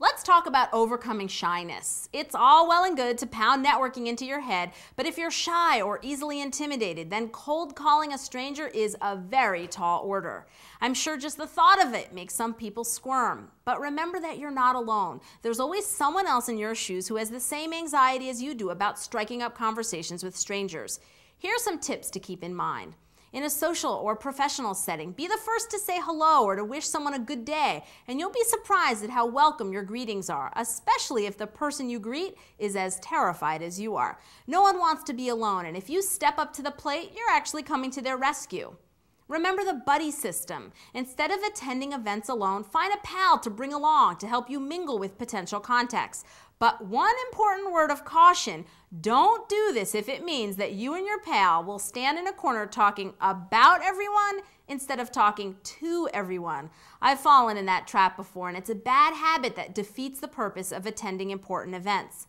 Let's talk about overcoming shyness. It's all well and good to pound networking into your head, but if you're shy or easily intimidated, then cold calling a stranger is a very tall order. I'm sure just the thought of it makes some people squirm. But remember that you're not alone. There's always someone else in your shoes who has the same anxiety as you do about striking up conversations with strangers. Here are some tips to keep in mind. In a social or professional setting, be the first to say hello or to wish someone a good day, and you'll be surprised at how welcome your greetings are, especially if the person you greet is as terrified as you are. No one wants to be alone, and if you step up to the plate, you're actually coming to their rescue. Remember the buddy system. Instead of attending events alone, find a pal to bring along to help you mingle with potential contacts. But one important word of caution, don't do this if it means that you and your pal will stand in a corner talking about everyone instead of talking to everyone. I've fallen in that trap before, and it's a bad habit that defeats the purpose of attending important events.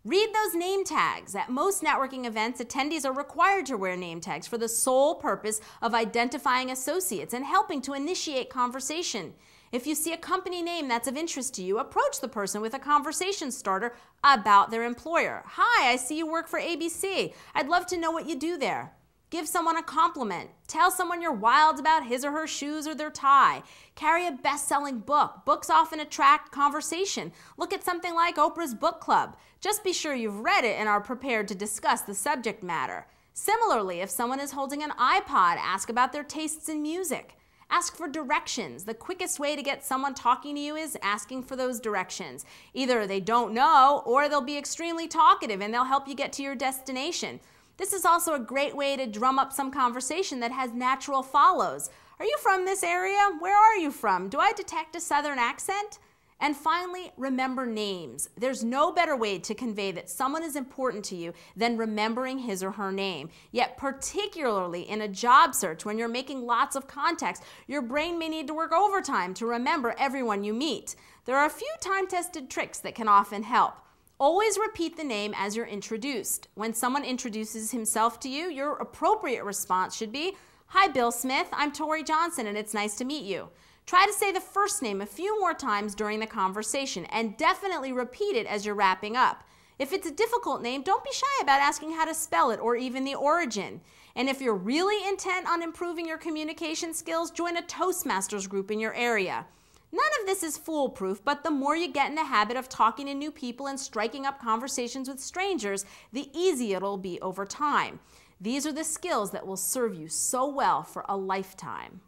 Read those name tags. At most networking events, attendees are required to wear name tags for the sole purpose of identifying associates and helping to initiate conversation. If you see a company name that's of interest to you, approach the person with a conversation starter about their employer. Hi, I see you work for ABC. I'd love to know what you do there. Give someone a compliment. Tell someone you're wild about his or her shoes or their tie. Carry a best-selling book. Books often attract conversation. Look at something like Oprah's book club. Just be sure you've read it and are prepared to discuss the subject matter. Similarly, if someone is holding an iPod, ask about their tastes in music. Ask for directions. The quickest way to get someone talking to you is asking for those directions. Either they don't know or they'll be extremely talkative and they'll help you get to your destination. This is also a great way to drum up some conversation that has natural follows. Are you from this area? Where are you from? Do I detect a Southern accent? And finally, remember names. There's no better way to convey that someone is important to you than remembering his or her name. Yet particularly in a job search, when you're making lots of contacts, your brain may need to work overtime to remember everyone you meet. There are a few time-tested tricks that can often help. Always repeat the name as you're introduced. When someone introduces himself to you, your appropriate response should be, "Hi, Bill Smith. I'm Tori Johnson, and it's nice to meet you." Try to say the first name a few more times during the conversation, and definitely repeat it as you're wrapping up. If it's a difficult name, don't be shy about asking how to spell it or even the origin. And if you're really intent on improving your communication skills, join a Toastmasters group in your area. None of this is foolproof, but the more you get in the habit of talking to new people and striking up conversations with strangers, the easier it'll be over time. These are the skills that will serve you so well for a lifetime.